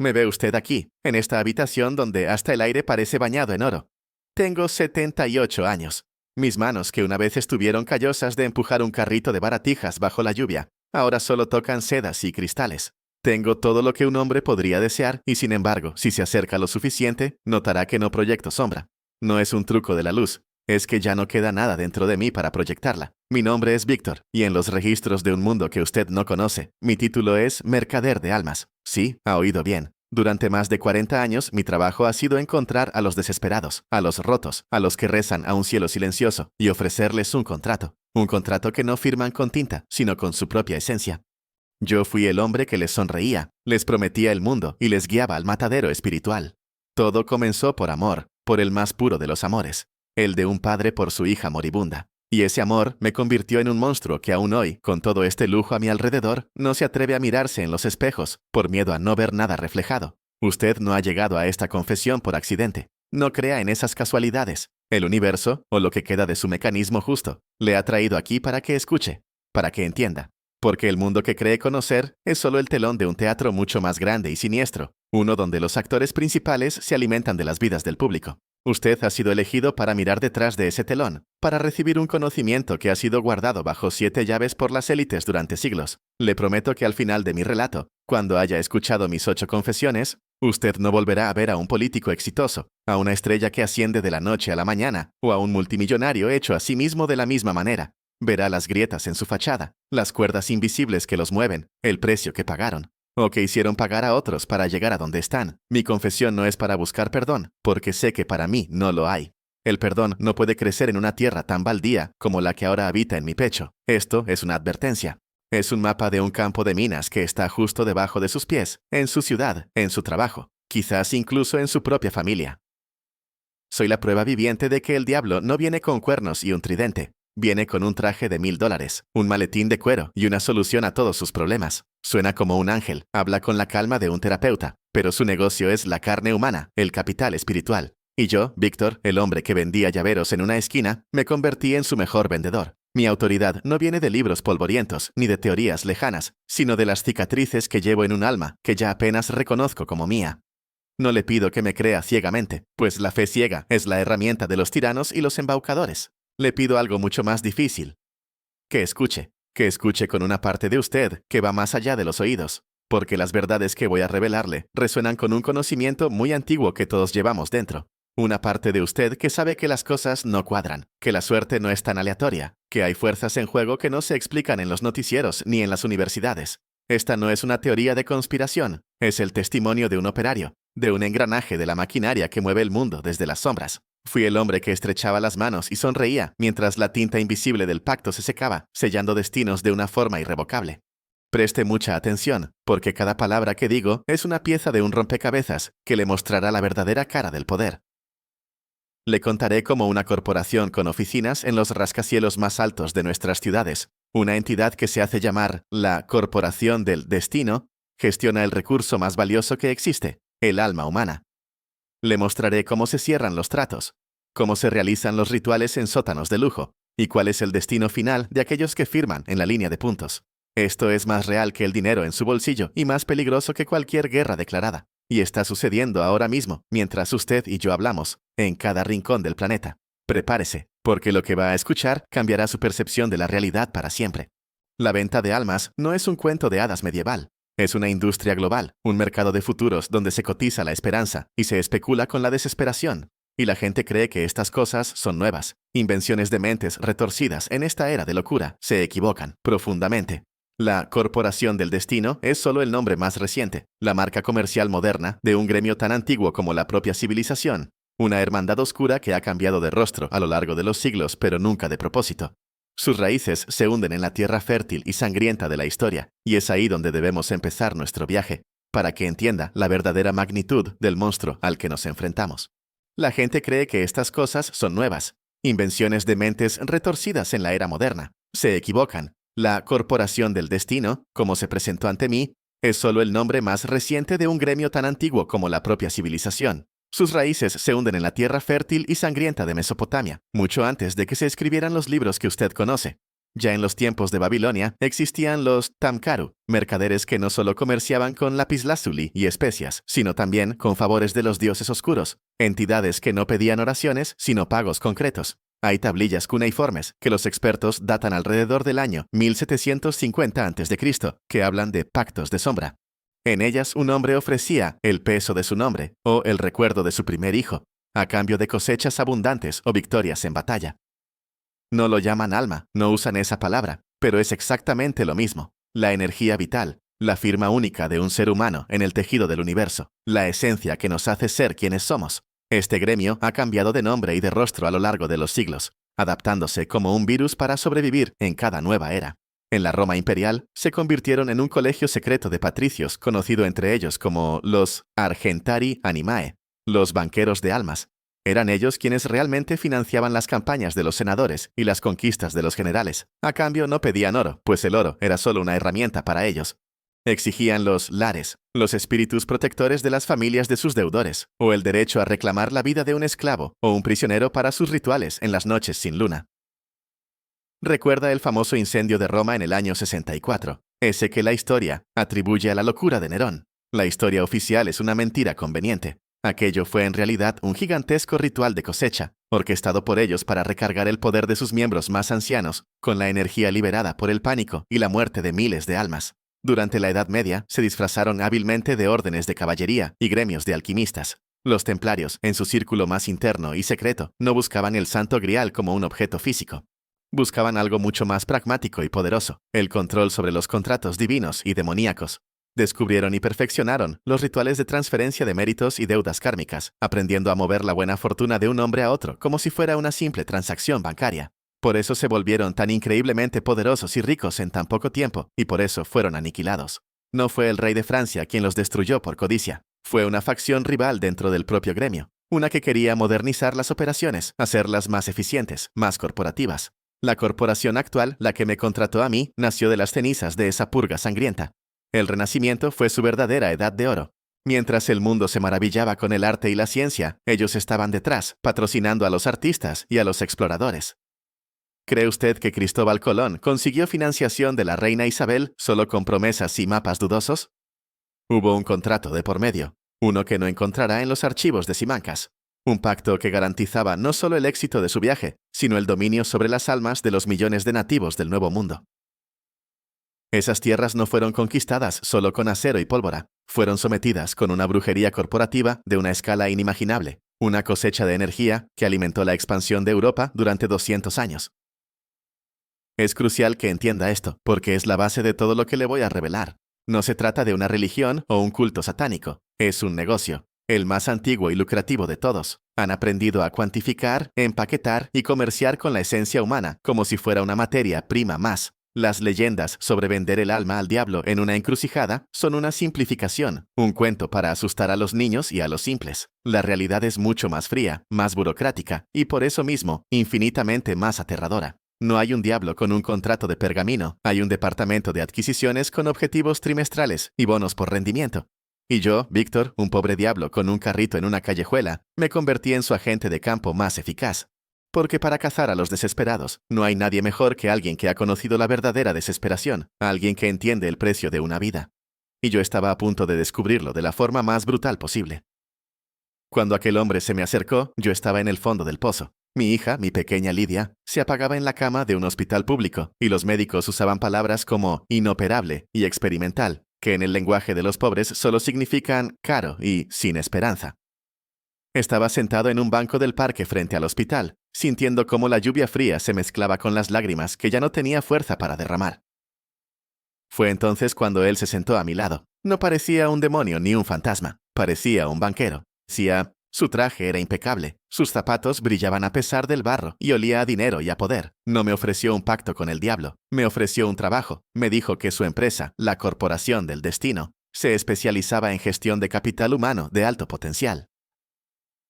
Me ve usted aquí, en esta habitación donde hasta el aire parece bañado en oro. Tengo 78 años. Mis manos, que una vez estuvieron callosas de empujar un carrito de baratijas bajo la lluvia, ahora solo tocan sedas y cristales. Tengo todo lo que un hombre podría desear y sin embargo, si se acerca lo suficiente, notará que no proyecto sombra. No es un truco de la luz, es que ya no queda nada dentro de mí para proyectarla. Mi nombre es Víctor, y en los registros de un mundo que usted no conoce, mi título es Mercader de Almas. Sí, ha oído bien. Durante más de 40 años, mi trabajo ha sido encontrar a los desesperados, a los rotos, a los que rezan a un cielo silencioso, y ofrecerles un contrato. Un contrato que no firman con tinta, sino con su propia esencia. Yo fui el hombre que les sonreía, les prometía el mundo y les guiaba al matadero espiritual. Todo comenzó por amor, por el más puro de los amores, el de un padre por su hija moribunda. Y ese amor me convirtió en un monstruo que aún hoy, con todo este lujo a mi alrededor, no se atreve a mirarse en los espejos, por miedo a no ver nada reflejado. Usted no ha llegado a esta confesión por accidente. No crea en esas casualidades. El universo, o lo que queda de su mecanismo justo, le ha traído aquí para que escuche, para que entienda. Porque el mundo que cree conocer es solo el telón de un teatro mucho más grande y siniestro, uno donde los actores principales se alimentan de las vidas del público. Usted ha sido elegido para mirar detrás de ese telón, para recibir un conocimiento que ha sido guardado bajo 7 llaves por las élites durante siglos. Le prometo que al final de mi relato, cuando haya escuchado mis 8 confesiones, usted no volverá a ver a un político exitoso, a una estrella que asciende de la noche a la mañana, o a un multimillonario hecho a sí mismo de la misma manera. Verá las grietas en su fachada, las cuerdas invisibles que los mueven, el precio que pagaron, o que hicieron pagar a otros para llegar a donde están. Mi confesión no es para buscar perdón, porque sé que para mí no lo hay. El perdón no puede crecer en una tierra tan baldía como la que ahora habita en mi pecho. Esto es una advertencia. Es un mapa de un campo de minas que está justo debajo de sus pies, en su ciudad, en su trabajo, quizás incluso en su propia familia. Soy la prueba viviente de que el diablo no viene con cuernos y un tridente. Viene con un traje de $1000, un maletín de cuero y una solución a todos sus problemas. Suena como un ángel, habla con la calma de un terapeuta, pero su negocio es la carne humana, el capital espiritual. Y yo, Víctor, el hombre que vendía llaveros en una esquina, me convertí en su mejor vendedor. Mi autoridad no viene de libros polvorientos ni de teorías lejanas, sino de las cicatrices que llevo en un alma que ya apenas reconozco como mía. No le pido que me crea ciegamente, pues la fe ciega es la herramienta de los tiranos y los embaucadores. Le pido algo mucho más difícil. Que escuche con una parte de usted que va más allá de los oídos, porque las verdades que voy a revelarle resuenan con un conocimiento muy antiguo que todos llevamos dentro. Una parte de usted que sabe que las cosas no cuadran, que la suerte no es tan aleatoria, que hay fuerzas en juego que no se explican en los noticieros ni en las universidades. Esta no es una teoría de conspiración, es el testimonio de un operario, de un engranaje de la maquinaria que mueve el mundo desde las sombras. Fui el hombre que estrechaba las manos y sonreía mientras la tinta invisible del pacto se secaba, sellando destinos de una forma irrevocable. Preste mucha atención, porque cada palabra que digo es una pieza de un rompecabezas que le mostrará la verdadera cara del poder. Le contaré cómo una corporación con oficinas en los rascacielos más altos de nuestras ciudades, una entidad que se hace llamar la Corporación del Destino, gestiona el recurso más valioso que existe, el alma humana. Le mostraré cómo se cierran los tratos, cómo se realizan los rituales en sótanos de lujo, y cuál es el destino final de aquellos que firman en la línea de puntos. Esto es más real que el dinero en su bolsillo y más peligroso que cualquier guerra declarada. Y está sucediendo ahora mismo, mientras usted y yo hablamos, en cada rincón del planeta. Prepárese, porque lo que va a escuchar cambiará su percepción de la realidad para siempre. La venta de almas no es un cuento de hadas medieval. Es una industria global, un mercado de futuros donde se cotiza la esperanza y se especula con la desesperación. Y la gente cree que estas cosas son nuevas, invenciones de mentes retorcidas en esta era de locura. Se equivocan profundamente. La Corporación del Destino es solo el nombre más reciente, la marca comercial moderna de un gremio tan antiguo como la propia civilización. Una hermandad oscura que ha cambiado de rostro a lo largo de los siglos, pero nunca de propósito. Sus raíces se hunden en la tierra fértil y sangrienta de la historia, y es ahí donde debemos empezar nuestro viaje, para que entienda la verdadera magnitud del monstruo al que nos enfrentamos. La gente cree que estas cosas son nuevas, invenciones de mentes retorcidas en la era moderna. Se equivocan. La Corporación del Destino, como se presentó ante mí, es solo el nombre más reciente de un gremio tan antiguo como la propia civilización. Sus raíces se hunden en la tierra fértil y sangrienta de Mesopotamia, mucho antes de que se escribieran los libros que usted conoce. Ya en los tiempos de Babilonia existían los tamkaru, mercaderes que no solo comerciaban con lapislázuli y especias, sino también con favores de los dioses oscuros, entidades que no pedían oraciones, sino pagos concretos. Hay tablillas cuneiformes que los expertos datan alrededor del año 1750 a.C., que hablan de pactos de sombra. En ellas un hombre ofrecía el peso de su nombre o el recuerdo de su primer hijo, a cambio de cosechas abundantes o victorias en batalla. No lo llaman alma, no usan esa palabra, pero es exactamente lo mismo. La energía vital, la firma única de un ser humano en el tejido del universo, la esencia que nos hace ser quienes somos. Este gremio ha cambiado de nombre y de rostro a lo largo de los siglos, adaptándose como un virus para sobrevivir en cada nueva era. En la Roma imperial, se convirtieron en un colegio secreto de patricios conocido entre ellos como los Argentari Animae, los banqueros de almas. Eran ellos quienes realmente financiaban las campañas de los senadores y las conquistas de los generales. A cambio no pedían oro, pues el oro era solo una herramienta para ellos. Exigían los lares, los espíritus protectores de las familias de sus deudores, o el derecho a reclamar la vida de un esclavo o un prisionero para sus rituales en las noches sin luna. Recuerda el famoso incendio de Roma en el año 64, ese que la historia atribuye a la locura de Nerón. La historia oficial es una mentira conveniente. Aquello fue en realidad un gigantesco ritual de cosecha, orquestado por ellos para recargar el poder de sus miembros más ancianos, con la energía liberada por el pánico y la muerte de miles de almas. Durante la Edad Media, se disfrazaron hábilmente de órdenes de caballería y gremios de alquimistas. Los templarios, en su círculo más interno y secreto, no buscaban el Santo Grial como un objeto físico. Buscaban algo mucho más pragmático y poderoso, el control sobre los contratos divinos y demoníacos. Descubrieron y perfeccionaron los rituales de transferencia de méritos y deudas kármicas, aprendiendo a mover la buena fortuna de un hombre a otro como si fuera una simple transacción bancaria. Por eso se volvieron tan increíblemente poderosos y ricos en tan poco tiempo, y por eso fueron aniquilados. No fue el rey de Francia quien los destruyó por codicia. Fue una facción rival dentro del propio gremio, una que quería modernizar las operaciones, hacerlas más eficientes, más corporativas. La corporación actual, la que me contrató a mí, nació de las cenizas de esa purga sangrienta. El Renacimiento fue su verdadera edad de oro. Mientras el mundo se maravillaba con el arte y la ciencia, ellos estaban detrás, patrocinando a los artistas y a los exploradores. ¿Cree usted que Cristóbal Colón consiguió financiación de la reina Isabel solo con promesas y mapas dudosos? Hubo un contrato de por medio, uno que no encontrará en los archivos de Simancas. Un pacto que garantizaba no solo el éxito de su viaje, sino el dominio sobre las almas de los millones de nativos del Nuevo Mundo. Esas tierras no fueron conquistadas solo con acero y pólvora, fueron sometidas con una brujería corporativa de una escala inimaginable, una cosecha de energía que alimentó la expansión de Europa durante 200 años. Es crucial que entienda esto, porque es la base de todo lo que le voy a revelar. No se trata de una religión o un culto satánico, es un negocio, el más antiguo y lucrativo de todos. Han aprendido a cuantificar, empaquetar y comerciar con la esencia humana como si fuera una materia prima más. Las leyendas sobre vender el alma al diablo en una encrucijada son una simplificación, un cuento para asustar a los niños y a los simples. La realidad es mucho más fría, más burocrática y por eso mismo infinitamente más aterradora. No hay un diablo con un contrato de pergamino, hay un departamento de adquisiciones con objetivos trimestrales y bonos por rendimiento. Y yo, Víctor, un pobre diablo con un carrito en una callejuela, me convertí en su agente de campo más eficaz. Porque para cazar a los desesperados, no hay nadie mejor que alguien que ha conocido la verdadera desesperación, alguien que entiende el precio de una vida. Y yo estaba a punto de descubrirlo de la forma más brutal posible. Cuando aquel hombre se me acercó, yo estaba en el fondo del pozo. Mi hija, mi pequeña Lidia, se apagaba en la cama de un hospital público, y los médicos usaban palabras como inoperable y experimental, que en el lenguaje de los pobres solo significan caro y sin esperanza. Estaba sentado en un banco del parque frente al hospital, sintiendo cómo la lluvia fría se mezclaba con las lágrimas que ya no tenía fuerza para derramar. Fue entonces cuando él se sentó a mi lado. No parecía un demonio ni un fantasma, parecía un banquero. Su traje era impecable, sus zapatos brillaban a pesar del barro y olía a dinero y a poder. No me ofreció un pacto con el diablo, me ofreció un trabajo. Me dijo que su empresa, la Corporación del Destino, se especializaba en gestión de capital humano de alto potencial.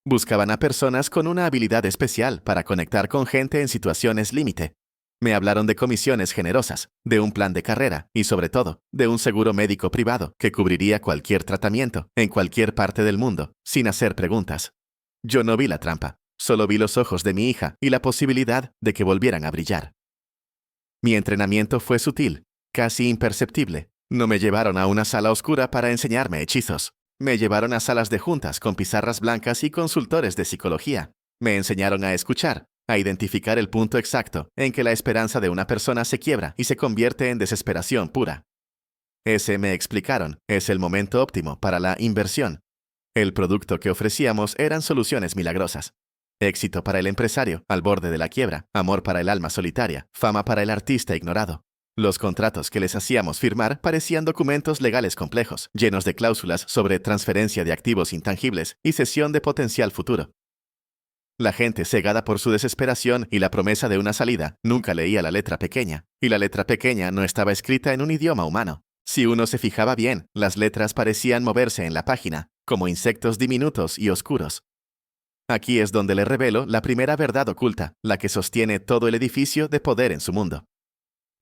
Buscaban a personas con una habilidad especial para conectar con gente en situaciones límite. Me hablaron de comisiones generosas, de un plan de carrera y, sobre todo, de un seguro médico privado que cubriría cualquier tratamiento, en cualquier parte del mundo, sin hacer preguntas. Yo no vi la trampa, solo vi los ojos de mi hija y la posibilidad de que volvieran a brillar. Mi entrenamiento fue sutil, casi imperceptible. No me llevaron a una sala oscura para enseñarme hechizos. Me llevaron a salas de juntas con pizarras blancas y consultores de psicología. Me enseñaron a escuchar, a identificar el punto exacto en que la esperanza de una persona se quiebra y se convierte en desesperación pura. Ese, me explicaron, es el momento óptimo para la inversión. El producto que ofrecíamos eran soluciones milagrosas. Éxito para el empresario, al borde de la quiebra, amor para el alma solitaria, fama para el artista ignorado. Los contratos que les hacíamos firmar parecían documentos legales complejos, llenos de cláusulas sobre transferencia de activos intangibles y cesión de potencial futuro. La gente, cegada por su desesperación y la promesa de una salida, nunca leía la letra pequeña, y la letra pequeña no estaba escrita en un idioma humano. Si uno se fijaba bien, las letras parecían moverse en la página, como insectos diminutos y oscuros. Aquí es donde le revelo la primera verdad oculta, la que sostiene todo el edificio de poder en su mundo.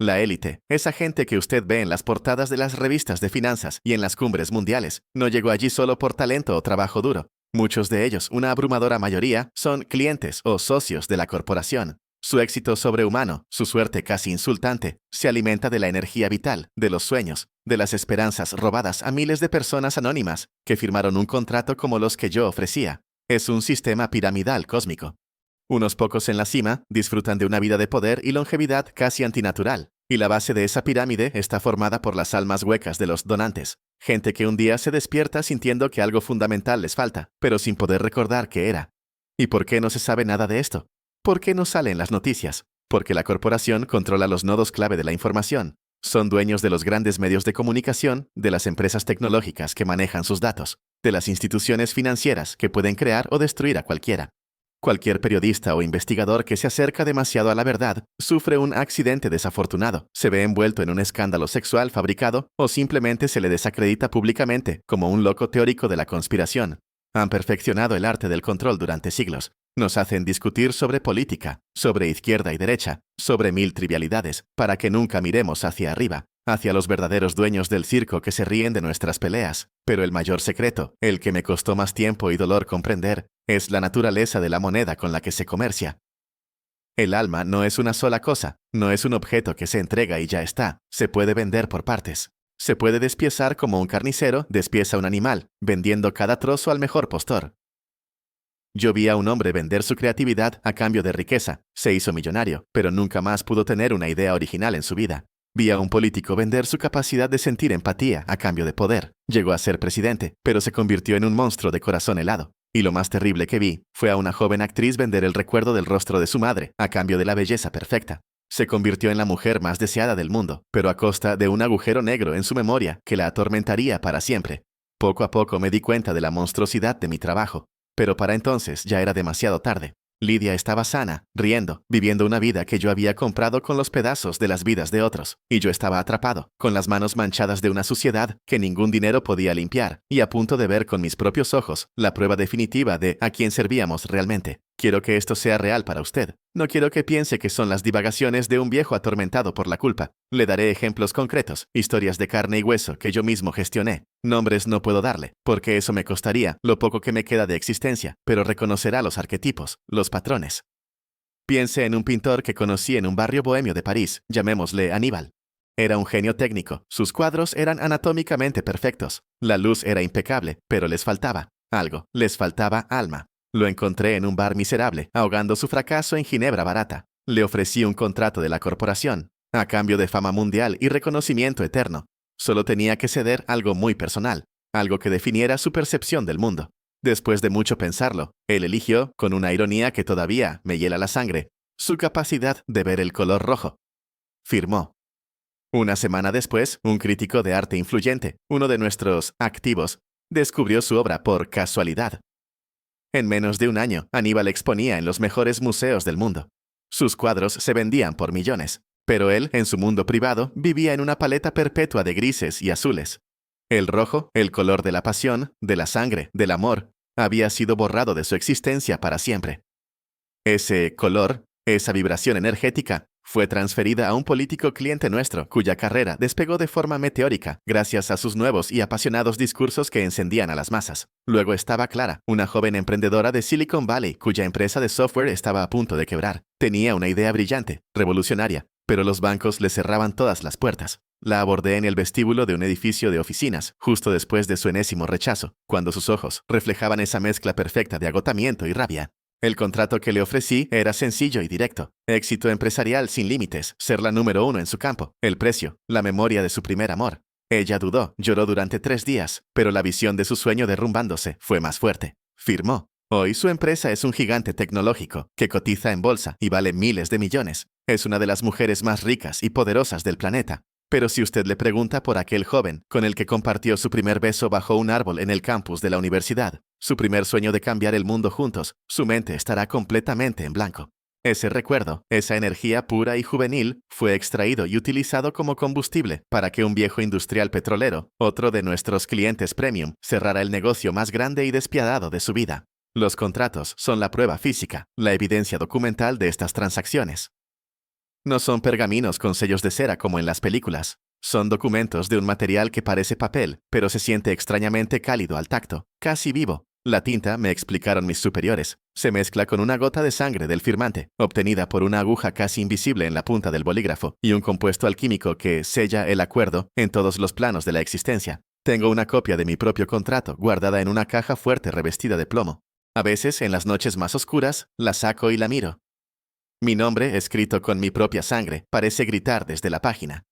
La élite, esa gente que usted ve en las portadas de las revistas de finanzas y en las cumbres mundiales, no llegó allí solo por talento o trabajo duro. Muchos de ellos, una abrumadora mayoría, son clientes o socios de la corporación. Su éxito sobrehumano, su suerte casi insultante, se alimenta de la energía vital, de los sueños, de las esperanzas robadas a miles de personas anónimas que firmaron un contrato como los que yo ofrecía. Es un sistema piramidal cósmico. Unos pocos en la cima disfrutan de una vida de poder y longevidad casi antinatural, y la base de esa pirámide está formada por las almas huecas de los donantes, gente que un día se despierta sintiendo que algo fundamental les falta, pero sin poder recordar qué era. ¿Y por qué no se sabe nada de esto? ¿Por qué no salen las noticias? Porque la corporación controla los nodos clave de la información. Son dueños de los grandes medios de comunicación, de las empresas tecnológicas que manejan sus datos, de las instituciones financieras que pueden crear o destruir a cualquiera. Cualquier periodista o investigador que se acerca demasiado a la verdad sufre un accidente desafortunado, se ve envuelto en un escándalo sexual fabricado o simplemente se le desacredita públicamente como un loco teórico de la conspiración. Han perfeccionado el arte del control durante siglos. Nos hacen discutir sobre política, sobre izquierda y derecha, sobre mil trivialidades, para que nunca miremos hacia arriba, hacia los verdaderos dueños del circo que se ríen de nuestras peleas. Pero el mayor secreto, el que me costó más tiempo y dolor comprender, es la naturaleza de la moneda con la que se comercia. El alma no es una sola cosa, no es un objeto que se entrega y ya está, se puede vender por partes. Se puede despiezar como un carnicero despieza un animal, vendiendo cada trozo al mejor postor. Yo vi a un hombre vender su creatividad a cambio de riqueza, se hizo millonario, pero nunca más pudo tener una idea original en su vida. Vi a un político vender su capacidad de sentir empatía a cambio de poder. Llegó a ser presidente, pero se convirtió en un monstruo de corazón helado. Y lo más terrible que vi fue a una joven actriz vender el recuerdo del rostro de su madre a cambio de la belleza perfecta. Se convirtió en la mujer más deseada del mundo, pero a costa de un agujero negro en su memoria que la atormentaría para siempre. Poco a poco me di cuenta de la monstruosidad de mi trabajo, pero para entonces ya era demasiado tarde. Lidia estaba sana, riendo, viviendo una vida que yo había comprado con los pedazos de las vidas de otros, y yo estaba atrapado, con las manos manchadas de una suciedad que ningún dinero podía limpiar, y a punto de ver con mis propios ojos la prueba definitiva de a quién servíamos realmente. Quiero que esto sea real para usted. No quiero que piense que son las divagaciones de un viejo atormentado por la culpa. Le daré ejemplos concretos, historias de carne y hueso que yo mismo gestioné. Nombres no puedo darle, porque eso me costaría lo poco que me queda de existencia, pero reconocerá los arquetipos, los patrones. Piense en un pintor que conocí en un barrio bohemio de París, llamémosle Aníbal. Era un genio técnico, sus cuadros eran anatómicamente perfectos, la luz era impecable, pero les faltaba algo, les faltaba alma. Lo encontré en un bar miserable, ahogando su fracaso en ginebra barata. Le ofrecí un contrato de la corporación, a cambio de fama mundial y reconocimiento eterno. Solo tenía que ceder algo muy personal, algo que definiera su percepción del mundo. Después de mucho pensarlo, él eligió, con una ironía que todavía me hiela la sangre, su capacidad de ver el color rojo. Firmó. Una semana después, un crítico de arte influyente, uno de nuestros activos, descubrió su obra por casualidad. En menos de un año, Aníbal exponía en los mejores museos del mundo. Sus cuadros se vendían por millones, pero él, en su mundo privado, vivía en una paleta perpetua de grises y azules. El rojo, el color de la pasión, de la sangre, del amor, había sido borrado de su existencia para siempre. Ese color, esa vibración energética, fue transferida a un político cliente nuestro, cuya carrera despegó de forma meteórica gracias a sus nuevos y apasionados discursos que encendían a las masas. Luego estaba Clara, una joven emprendedora de Silicon Valley cuya empresa de software estaba a punto de quebrar. Tenía una idea brillante, revolucionaria, pero los bancos le cerraban todas las puertas. La abordé en el vestíbulo de un edificio de oficinas, justo después de su enésimo rechazo, cuando sus ojos reflejaban esa mezcla perfecta de agotamiento y rabia. El contrato que le ofrecí era sencillo y directo. Éxito empresarial sin límites, ser la número 1 en su campo. El precio, la memoria de su primer amor. Ella dudó, lloró durante 3 días, pero la visión de su sueño derrumbándose fue más fuerte. Firmó. Hoy su empresa es un gigante tecnológico que cotiza en bolsa y vale miles de millones. Es una de las mujeres más ricas y poderosas del planeta. Pero si usted le pregunta por aquel joven con el que compartió su primer beso bajo un árbol en el campus de la universidad, su primer sueño de cambiar el mundo juntos, su mente estará completamente en blanco. Ese recuerdo, esa energía pura y juvenil, fue extraído y utilizado como combustible para que un viejo industrial petrolero, otro de nuestros clientes premium, cerrara el negocio más grande y despiadado de su vida. Los contratos son la prueba física, la evidencia documental de estas transacciones. No son pergaminos con sellos de cera como en las películas. Son documentos de un material que parece papel, pero se siente extrañamente cálido al tacto, casi vivo. La tinta, me explicaron mis superiores, se mezcla con una gota de sangre del firmante, obtenida por una aguja casi invisible en la punta del bolígrafo, y un compuesto alquímico que sella el acuerdo en todos los planos de la existencia. Tengo una copia de mi propio contrato guardada en una caja fuerte revestida de plomo. A veces, en las noches más oscuras, la saco y la miro. Mi nombre, escrito con mi propia sangre, parece gritar desde la página.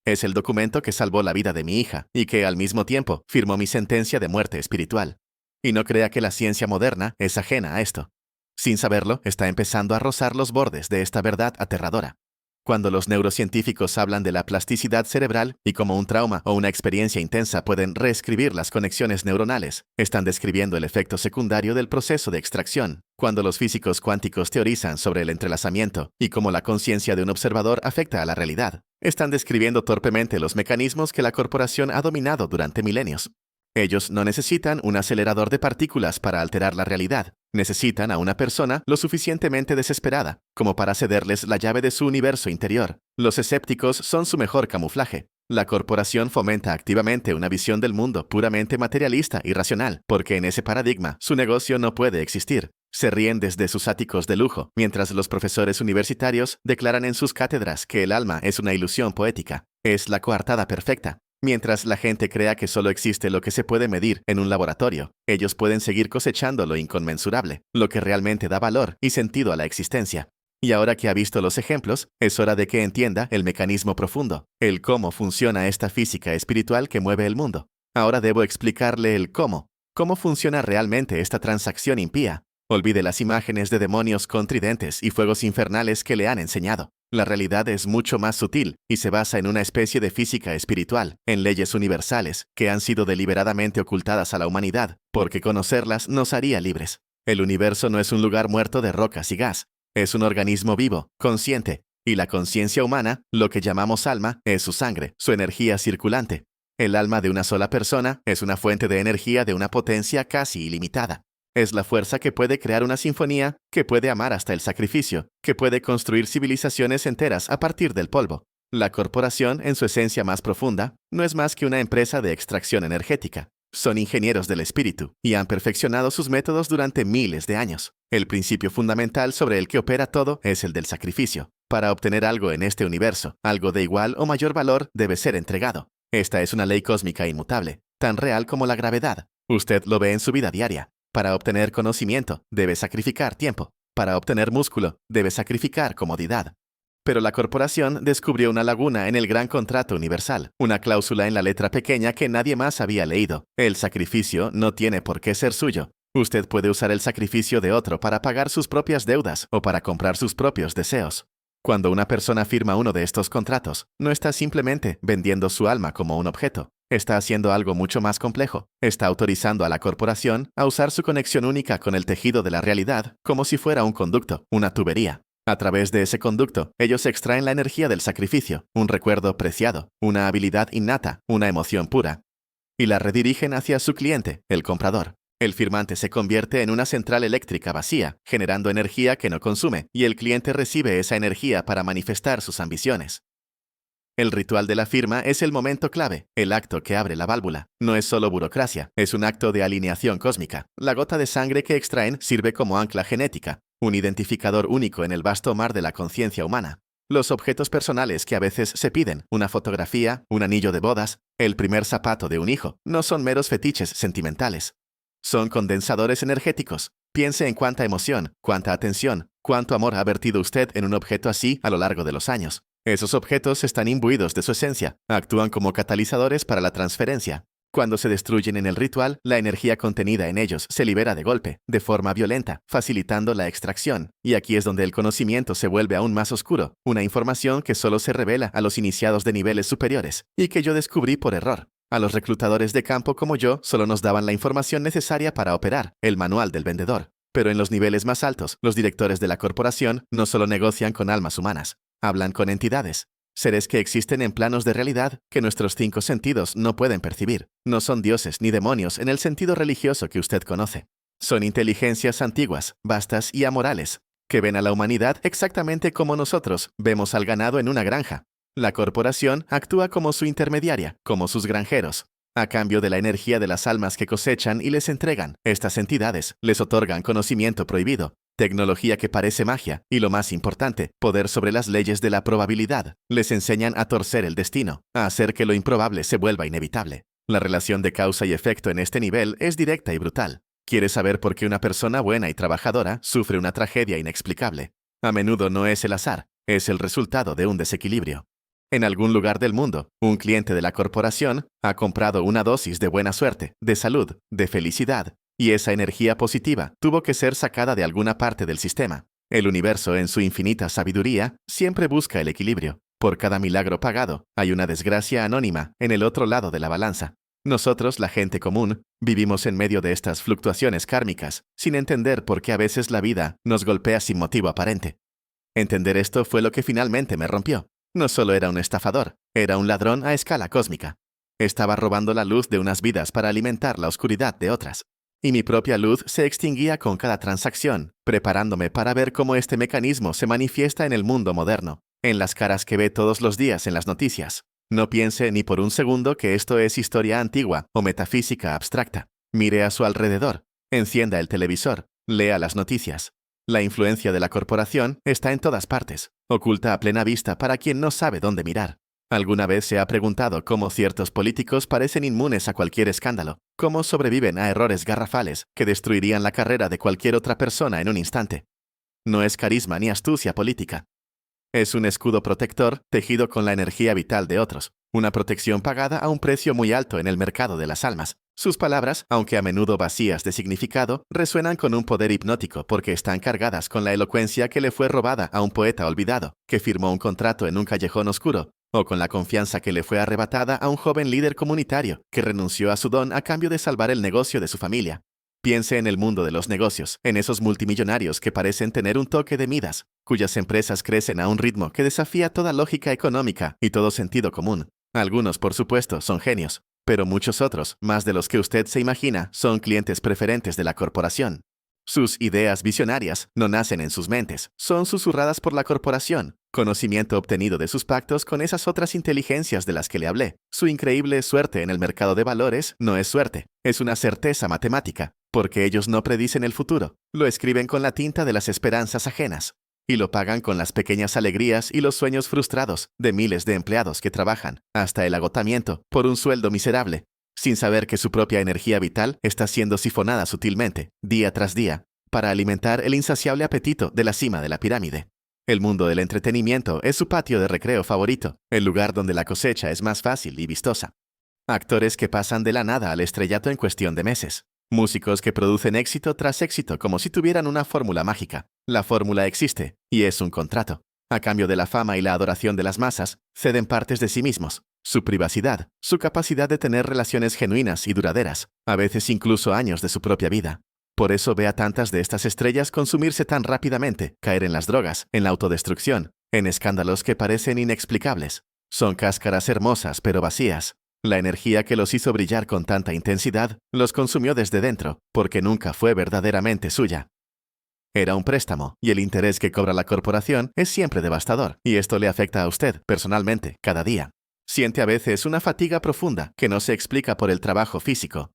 Es el documento que salvó la vida de mi hija y que, al mismo tiempo, firmó mi sentencia de muerte espiritual. Y no crea que la ciencia moderna es ajena a esto. Sin saberlo, está empezando a rozar los bordes de esta verdad aterradora. Cuando los neurocientíficos hablan de la plasticidad cerebral y cómo un trauma o una experiencia intensa pueden reescribir las conexiones neuronales, están describiendo el efecto secundario del proceso de extracción. Cuando los físicos cuánticos teorizan sobre el entrelazamiento y cómo la conciencia de un observador afecta a la realidad, están describiendo torpemente los mecanismos que la corporación ha dominado durante milenios. Ellos no necesitan un acelerador de partículas para alterar la realidad. Necesitan a una persona lo suficientemente desesperada como para cederles la llave de su universo interior. Los escépticos son su mejor camuflaje. La corporación fomenta activamente una visión del mundo puramente materialista y racional, porque en ese paradigma su negocio no puede existir. Se ríen desde sus áticos de lujo, mientras los profesores universitarios declaran en sus cátedras que el alma es una ilusión poética. Es la coartada perfecta. Mientras la gente crea que solo existe lo que se puede medir en un laboratorio, ellos pueden seguir cosechando lo inconmensurable, lo que realmente da valor y sentido a la existencia. Y ahora que ha visto los ejemplos, es hora de que entienda el mecanismo profundo, el cómo funciona esta física espiritual que mueve el mundo. Ahora debo explicarle el cómo funciona realmente esta transacción impía. Olvide las imágenes de demonios con tridentes y fuegos infernales que le han enseñado. La realidad es mucho más sutil y se basa en una especie de física espiritual, en leyes universales que han sido deliberadamente ocultadas a la humanidad, porque conocerlas nos haría libres. El universo no es un lugar muerto de rocas y gas, es un organismo vivo, consciente, y la conciencia humana, lo que llamamos alma, es su sangre, su energía circulante. El alma de una sola persona es una fuente de energía de una potencia casi ilimitada. Es la fuerza que puede crear una sinfonía, que puede amar hasta el sacrificio, que puede construir civilizaciones enteras a partir del polvo. La corporación, en su esencia más profunda, no es más que una empresa de extracción energética. Son ingenieros del espíritu y han perfeccionado sus métodos durante miles de años. El principio fundamental sobre el que opera todo es el del sacrificio. Para obtener algo en este universo, algo de igual o mayor valor debe ser entregado. Esta es una ley cósmica inmutable, tan real como la gravedad. Usted lo ve en su vida diaria. Para obtener conocimiento, debe sacrificar tiempo. Para obtener músculo, debe sacrificar comodidad. Pero la corporación descubrió una laguna en el gran contrato universal, una cláusula en la letra pequeña que nadie más había leído. El sacrificio no tiene por qué ser suyo. Usted puede usar el sacrificio de otro para pagar sus propias deudas o para comprar sus propios deseos. Cuando una persona firma uno de estos contratos, no está simplemente vendiendo su alma como un objeto. Está haciendo algo mucho más complejo. Está autorizando a la corporación a usar su conexión única con el tejido de la realidad como si fuera un conducto, una tubería. A través de ese conducto, ellos extraen la energía del sacrificio, un recuerdo preciado, una habilidad innata, una emoción pura, y la redirigen hacia su cliente, el comprador. El firmante se convierte en una central eléctrica vacía, generando energía que no consume, y el cliente recibe esa energía para manifestar sus ambiciones. El ritual de la firma es el momento clave, el acto que abre la válvula. No es solo burocracia, es un acto de alineación cósmica. La gota de sangre que extraen sirve como ancla genética, un identificador único en el vasto mar de la conciencia humana. Los objetos personales que a veces se piden, una fotografía, un anillo de bodas, el primer zapato de un hijo, no son meros fetiches sentimentales. Son condensadores energéticos. Piense en cuánta emoción, cuánta atención, cuánto amor ha vertido usted en un objeto así a lo largo de los años. Esos objetos están imbuidos de su esencia, actúan como catalizadores para la transferencia. Cuando se destruyen en el ritual, la energía contenida en ellos se libera de golpe, de forma violenta, facilitando la extracción. Y aquí es donde el conocimiento se vuelve aún más oscuro, una información que solo se revela a los iniciados de niveles superiores, y que yo descubrí por error. A los reclutadores de campo como yo solo nos daban la información necesaria para operar, el manual del vendedor. Pero en los niveles más altos, los directores de la corporación no solo negocian con almas humanas, hablan con entidades, seres que existen en planos de realidad que nuestros 5 sentidos no pueden percibir. No son dioses ni demonios en el sentido religioso que usted conoce. Son inteligencias antiguas, vastas y amorales, que ven a la humanidad exactamente como nosotros vemos al ganado en una granja. La corporación actúa como su intermediaria, como sus granjeros. A cambio de la energía de las almas que cosechan y les entregan, estas entidades les otorgan conocimiento prohibido, tecnología que parece magia, y lo más importante, poder sobre las leyes de la probabilidad. Les enseñan a torcer el destino, a hacer que lo improbable se vuelva inevitable. La relación de causa y efecto en este nivel es directa y brutal. ¿Quieres saber por qué una persona buena y trabajadora sufre una tragedia inexplicable? A menudo no es el azar, es el resultado de un desequilibrio. En algún lugar del mundo, un cliente de la corporación ha comprado una dosis de buena suerte, de salud, de felicidad, y esa energía positiva tuvo que ser sacada de alguna parte del sistema. El universo, en su infinita sabiduría, siempre busca el equilibrio. Por cada milagro pagado, hay una desgracia anónima en el otro lado de la balanza. Nosotros, la gente común, vivimos en medio de estas fluctuaciones kármicas, sin entender por qué a veces la vida nos golpea sin motivo aparente. Entender esto fue lo que finalmente me rompió. No solo era un estafador, era un ladrón a escala cósmica. Estaba robando la luz de unas vidas para alimentar la oscuridad de otras. Y mi propia luz se extinguía con cada transacción, preparándome para ver cómo este mecanismo se manifiesta en el mundo moderno, en las caras que ve todos los días en las noticias. No piense ni por un segundo que esto es historia antigua o metafísica abstracta. Mire a su alrededor, encienda el televisor, lea las noticias. La influencia de la corporación está en todas partes, oculta a plena vista para quien no sabe dónde mirar. ¿Alguna vez se ha preguntado cómo ciertos políticos parecen inmunes a cualquier escándalo? ¿Cómo sobreviven a errores garrafales que destruirían la carrera de cualquier otra persona en un instante? No es carisma ni astucia política. Es un escudo protector tejido con la energía vital de otros, una protección pagada a un precio muy alto en el mercado de las almas. Sus palabras, aunque a menudo vacías de significado, resuenan con un poder hipnótico porque están cargadas con la elocuencia que le fue robada a un poeta olvidado, que firmó un contrato en un callejón oscuro, o con la confianza que le fue arrebatada a un joven líder comunitario que renunció a su don a cambio de salvar el negocio de su familia. Piense en el mundo de los negocios, en esos multimillonarios que parecen tener un toque de Midas, cuyas empresas crecen a un ritmo que desafía toda lógica económica y todo sentido común. Algunos, por supuesto, son genios, pero muchos otros, más de los que usted se imagina, son clientes preferentes de la corporación. Sus ideas visionarias no nacen en sus mentes, son susurradas por la corporación, conocimiento obtenido de sus pactos con esas otras inteligencias de las que le hablé. Su increíble suerte en el mercado de valores no es suerte, es una certeza matemática, porque ellos no predicen el futuro, lo escriben con la tinta de las esperanzas ajenas, y lo pagan con las pequeñas alegrías y los sueños frustrados de miles de empleados que trabajan, hasta el agotamiento, por un sueldo miserable, sin saber que su propia energía vital está siendo sifonada sutilmente, día tras día, para alimentar el insaciable apetito de la cima de la pirámide. El mundo del entretenimiento es su patio de recreo favorito, el lugar donde la cosecha es más fácil y vistosa. Actores que pasan de la nada al estrellato en cuestión de meses. Músicos que producen éxito tras éxito como si tuvieran una fórmula mágica. La fórmula existe, y es un contrato. A cambio de la fama y la adoración de las masas, ceden partes de sí mismos, su privacidad, su capacidad de tener relaciones genuinas y duraderas, a veces incluso años de su propia vida. Por eso ve a tantas de estas estrellas consumirse tan rápidamente, caer en las drogas, en la autodestrucción, en escándalos que parecen inexplicables. Son cáscaras hermosas pero vacías. La energía que los hizo brillar con tanta intensidad los consumió desde dentro, porque nunca fue verdaderamente suya. Era un préstamo, y el interés que cobra la corporación es siempre devastador, y esto le afecta a usted, personalmente, cada día. Siente a veces una fatiga profunda que no se explica por el trabajo físico.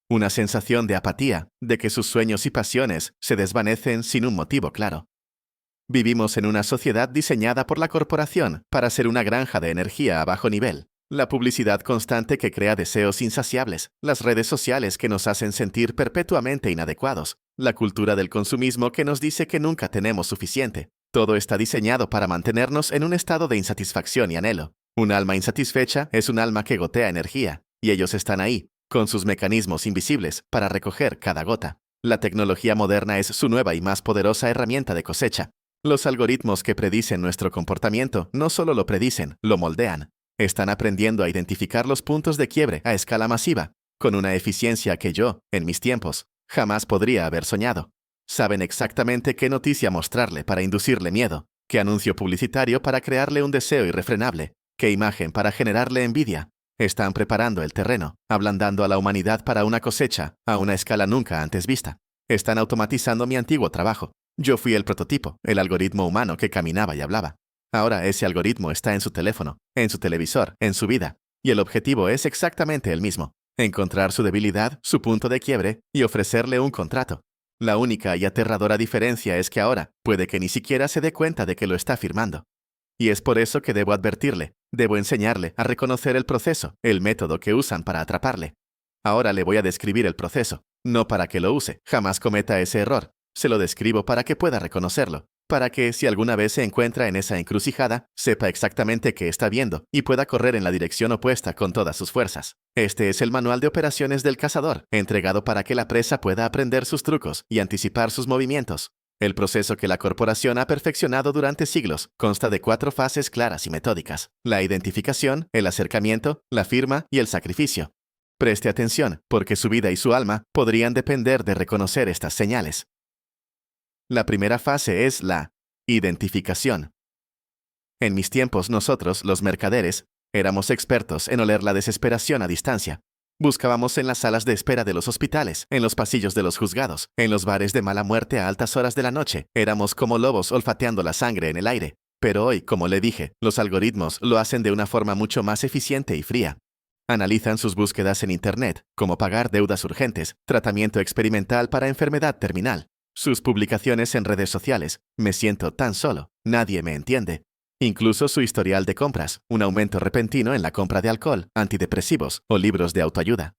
Una sensación de apatía, de que sus sueños y pasiones se desvanecen sin un motivo claro. Vivimos en una sociedad diseñada por la corporación para ser una granja de energía a bajo nivel. La publicidad constante que crea deseos insaciables, las redes sociales que nos hacen sentir perpetuamente inadecuados, la cultura del consumismo que nos dice que nunca tenemos suficiente. Todo está diseñado para mantenernos en un estado de insatisfacción y anhelo. Un alma insatisfecha es un alma que gotea energía, y ellos están ahí, con sus mecanismos invisibles, para recoger cada gota. La tecnología moderna es su nueva y más poderosa herramienta de cosecha. Los algoritmos que predicen nuestro comportamiento no solo lo predicen, lo moldean. Están aprendiendo a identificar los puntos de quiebre a escala masiva, con una eficiencia que yo, en mis tiempos, jamás podría haber soñado. Saben exactamente qué noticia mostrarle para inducirle miedo, qué anuncio publicitario para crearle un deseo irrefrenable, qué imagen para generarle envidia. Están preparando el terreno, ablandando a la humanidad para una cosecha a una escala nunca antes vista. Están automatizando mi antiguo trabajo. Yo fui el prototipo, el algoritmo humano que caminaba y hablaba. Ahora ese algoritmo está en su teléfono, en su televisor, en su vida, y el objetivo es exactamente el mismo: encontrar su debilidad, su punto de quiebre, y ofrecerle un contrato. La única y aterradora diferencia es que ahora puede que ni siquiera se dé cuenta de que lo está firmando. Y es por eso que debo advertirle, debo enseñarle a reconocer el proceso, el método que usan para atraparle. Ahora le voy a describir el proceso, no para que lo use, jamás cometa ese error. Se lo describo para que pueda reconocerlo, para que, si alguna vez se encuentra en esa encrucijada, sepa exactamente qué está viendo y pueda correr en la dirección opuesta con todas sus fuerzas. Este es el manual de operaciones del cazador, entregado para que la presa pueda aprender sus trucos y anticipar sus movimientos. El proceso que la corporación ha perfeccionado durante siglos consta de 4 fases claras y metódicas: la identificación, el acercamiento, la firma y el sacrificio. Preste atención, porque su vida y su alma podrían depender de reconocer estas señales. La primera fase es la identificación. En mis tiempos nosotros, los mercaderes, éramos expertos en oler la desesperación a distancia. Buscábamos en las salas de espera de los hospitales, en los pasillos de los juzgados, en los bares de mala muerte a altas horas de la noche. Éramos como lobos olfateando la sangre en el aire. Pero hoy, como le dije, los algoritmos lo hacen de una forma mucho más eficiente y fría. Analizan sus búsquedas en Internet, como pagar deudas urgentes, tratamiento experimental para enfermedad terminal. Sus publicaciones en redes sociales: me siento tan solo, nadie me entiende. Incluso su historial de compras, un aumento repentino en la compra de alcohol, antidepresivos o libros de autoayuda.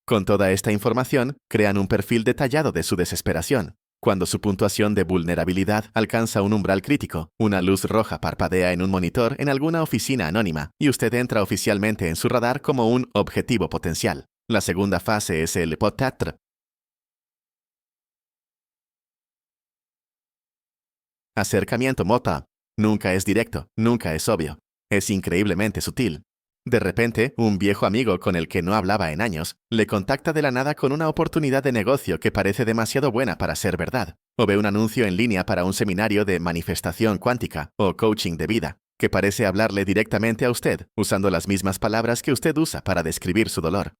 Con toda esta información, crean un perfil detallado de su desesperación. Cuando su puntuación de vulnerabilidad alcanza un umbral crítico, una luz roja parpadea en un monitor en alguna oficina anónima, y usted entra oficialmente en su radar como un objetivo potencial. La segunda fase es el peut-être. Acercamiento mota. Nunca es directo, nunca es obvio. Es increíblemente sutil. De repente, un viejo amigo con el que no hablaba en años le contacta de la nada con una oportunidad de negocio que parece demasiado buena para ser verdad. O ve un anuncio en línea para un seminario de manifestación cuántica o coaching de vida, que parece hablarle directamente a usted, usando las mismas palabras que usted usa para describir su dolor.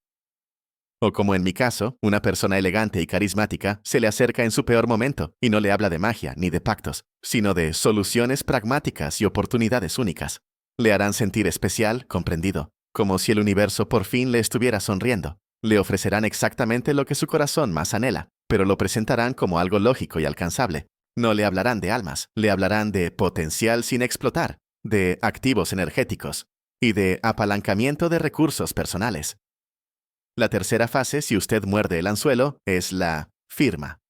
O como en mi caso, una persona elegante y carismática se le acerca en su peor momento y no le habla de magia ni de pactos, sino de soluciones pragmáticas y oportunidades únicas. Le harán sentir especial, comprendido, como si el universo por fin le estuviera sonriendo. Le ofrecerán exactamente lo que su corazón más anhela, pero lo presentarán como algo lógico y alcanzable. No le hablarán de almas, le hablarán de potencial sin explotar, de activos energéticos y de apalancamiento de recursos personales. La tercera fase, si usted muerde el anzuelo, es la firma.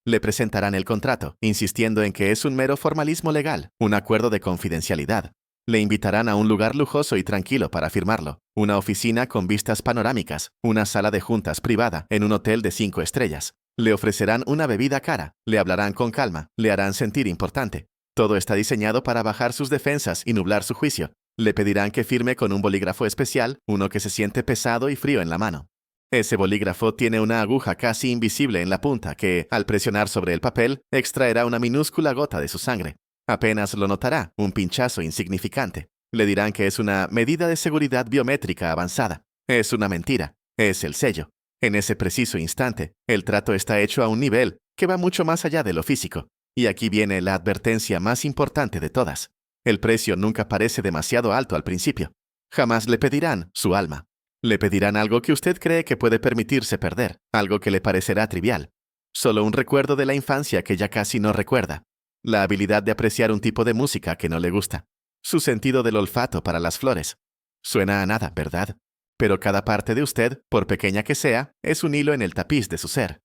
Le presentarán el contrato, insistiendo en que es un mero formalismo legal, un acuerdo de confidencialidad. Le invitarán a un lugar lujoso y tranquilo para firmarlo, una oficina con vistas panorámicas, una sala de juntas privada en un hotel de 5 estrellas. Le ofrecerán una bebida cara, le hablarán con calma, le harán sentir importante. Todo está diseñado para bajar sus defensas y nublar su juicio. Le pedirán que firme con un bolígrafo especial, uno que se siente pesado y frío en la mano. Ese bolígrafo tiene una aguja casi invisible en la punta que, al presionar sobre el papel, extraerá una minúscula gota de su sangre. Apenas lo notará, un pinchazo insignificante. Le dirán que es una medida de seguridad biométrica avanzada. Es una mentira. Es el sello. En ese preciso instante, el trato está hecho a un nivel que va mucho más allá de lo físico. Y aquí viene la advertencia más importante de todas. El precio nunca parece demasiado alto al principio. Jamás le pedirán su alma. Le pedirán algo que usted cree que puede permitirse perder, algo que le parecerá trivial. Solo un recuerdo de la infancia que ya casi no recuerda. La habilidad de apreciar un tipo de música que no le gusta. Su sentido del olfato para las flores. Suena a nada, ¿verdad? Pero cada parte de usted, por pequeña que sea, es un hilo en el tapiz de su ser.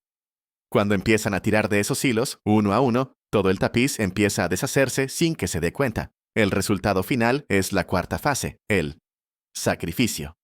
Cuando empiezan a tirar de esos hilos, uno a uno, todo el tapiz empieza a deshacerse sin que se dé cuenta. El resultado final es la cuarta fase, el sacrificio.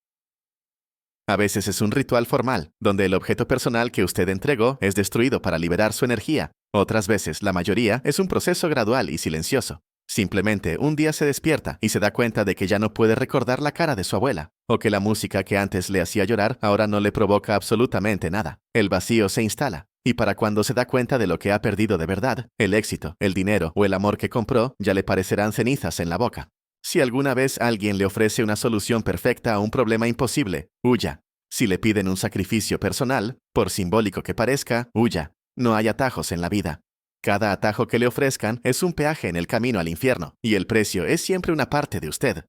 A veces es un ritual formal, donde el objeto personal que usted entregó es destruido para liberar su energía. Otras veces, la mayoría, es un proceso gradual y silencioso. Simplemente un día se despierta y se da cuenta de que ya no puede recordar la cara de su abuela, o que la música que antes le hacía llorar ahora no le provoca absolutamente nada. El vacío se instala, y para cuando se da cuenta de lo que ha perdido de verdad, el éxito, el dinero o el amor que compró ya le parecerán cenizas en la boca. Si alguna vez alguien le ofrece una solución perfecta a un problema imposible, huya. Si le piden un sacrificio personal, por simbólico que parezca, huya. No hay atajos en la vida. Cada atajo que le ofrezcan es un peaje en el camino al infierno, y el precio es siempre una parte de usted.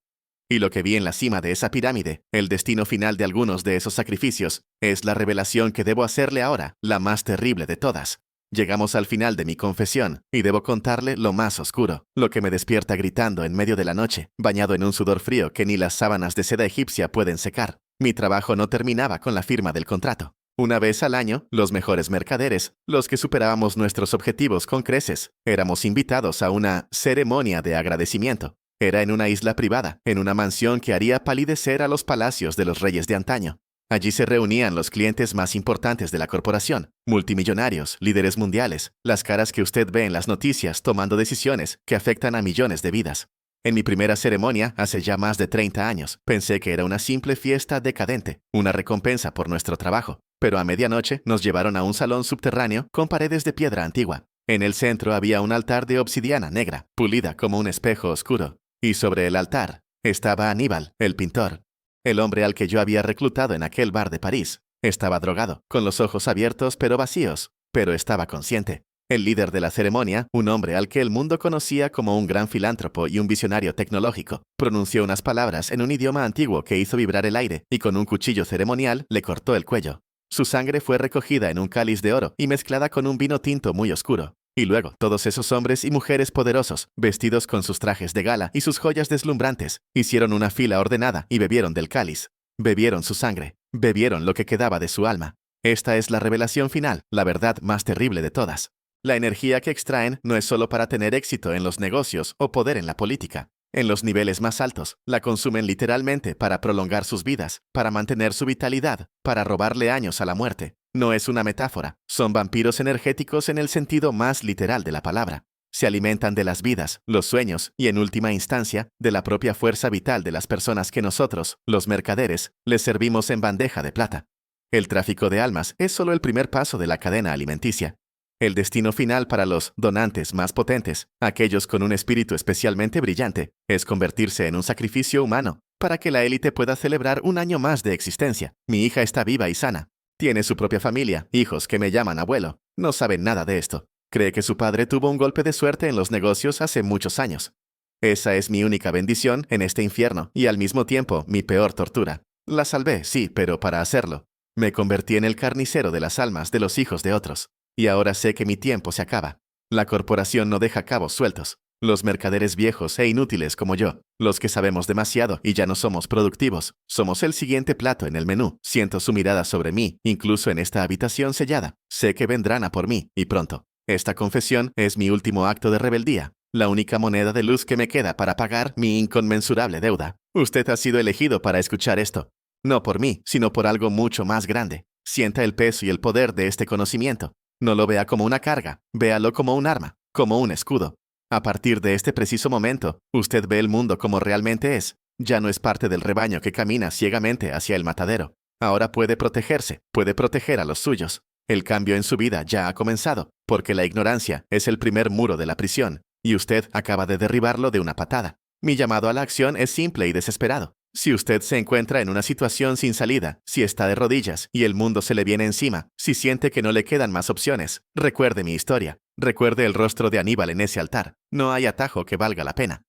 Y lo que vi en la cima de esa pirámide, el destino final de algunos de esos sacrificios, es la revelación que debo hacerle ahora, la más terrible de todas. Llegamos al final de mi confesión, y debo contarle lo más oscuro, lo que me despierta gritando en medio de la noche, bañado en un sudor frío que ni las sábanas de seda egipcia pueden secar. Mi trabajo no terminaba con la firma del contrato. Una vez al año, los mejores mercaderes, los que superábamos nuestros objetivos con creces, éramos invitados a una ceremonia de agradecimiento. Era en una isla privada, en una mansión que haría palidecer a los palacios de los reyes de antaño. Allí se reunían los clientes más importantes de la corporación, multimillonarios, líderes mundiales, las caras que usted ve en las noticias tomando decisiones que afectan a millones de vidas. En mi primera ceremonia, hace ya más de 30 años, pensé que era una simple fiesta decadente, una recompensa por nuestro trabajo. Pero a medianoche nos llevaron a un salón subterráneo con paredes de piedra antigua. En el centro había un altar de obsidiana negra, pulida como un espejo oscuro. Y sobre el altar estaba Aníbal, el pintor. El hombre al que yo había reclutado en aquel bar de París. Estaba drogado, con los ojos abiertos pero vacíos, pero estaba consciente. El líder de la ceremonia, un hombre al que el mundo conocía como un gran filántropo y un visionario tecnológico, pronunció unas palabras en un idioma antiguo que hizo vibrar el aire y con un cuchillo ceremonial le cortó el cuello. Su sangre fue recogida en un cáliz de oro y mezclada con un vino tinto muy oscuro. Y luego, todos esos hombres y mujeres poderosos, vestidos con sus trajes de gala y sus joyas deslumbrantes, hicieron una fila ordenada y bebieron del cáliz. Bebieron su sangre. Bebieron lo que quedaba de su alma. Esta es la revelación final, la verdad más terrible de todas. La energía que extraen no es solo para tener éxito en los negocios o poder en la política. En los niveles más altos, la consumen literalmente para prolongar sus vidas, para mantener su vitalidad, para robarle años a la muerte. No es una metáfora, son vampiros energéticos en el sentido más literal de la palabra. Se alimentan de las vidas, los sueños y, en última instancia, de la propia fuerza vital de las personas que nosotros, los mercaderes, les servimos en bandeja de plata. El tráfico de almas es solo el primer paso de la cadena alimenticia. El destino final para los donantes más potentes, aquellos con un espíritu especialmente brillante, es convertirse en un sacrificio humano para que la élite pueda celebrar un año más de existencia. Mi hija está viva y sana. Tiene su propia familia, hijos que me llaman abuelo. No saben nada de esto. Cree que su padre tuvo un golpe de suerte en los negocios hace muchos años. Esa es mi única bendición en este infierno y al mismo tiempo mi peor tortura. La salvé, sí, pero para hacerlo, me convertí en el carnicero de las almas de los hijos de otros. Y ahora sé que mi tiempo se acaba. La corporación no deja cabos sueltos. Los mercaderes viejos e inútiles como yo, los que sabemos demasiado y ya no somos productivos, somos el siguiente plato en el menú. Siento su mirada sobre mí, incluso en esta habitación sellada. Sé que vendrán a por mí, y pronto. Esta confesión es mi último acto de rebeldía, la única moneda de luz que me queda para pagar mi inconmensurable deuda. Usted ha sido elegido para escuchar esto. No por mí, sino por algo mucho más grande. Sienta el peso y el poder de este conocimiento. No lo vea como una carga, véalo como un arma, como un escudo. A partir de este preciso momento, usted ve el mundo como realmente es. Ya no es parte del rebaño que camina ciegamente hacia el matadero. Ahora puede protegerse, puede proteger a los suyos. El cambio en su vida ya ha comenzado, porque la ignorancia es el primer muro de la prisión, y usted acaba de derribarlo de una patada. Mi llamado a la acción es simple y desesperado. Si usted se encuentra en una situación sin salida, si está de rodillas y el mundo se le viene encima, si siente que no le quedan más opciones, recuerde mi historia. Recuerde el rostro de Aníbal en ese altar. No hay atajo que valga la pena.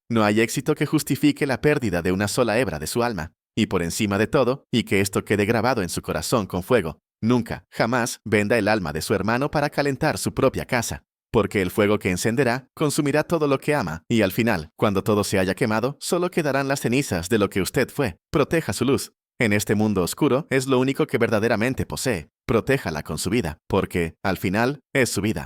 No hay éxito que justifique la pérdida de una sola hebra de su alma. Y por encima de todo, y que esto quede grabado en su corazón con fuego, nunca, jamás venda el alma de su hermano para calentar su propia casa. Porque el fuego que encenderá consumirá todo lo que ama, y al final, cuando todo se haya quemado, solo quedarán las cenizas de lo que usted fue. Proteja su luz. En este mundo oscuro es lo único que verdaderamente posee. Protéjala con su vida, porque, al final, es su vida.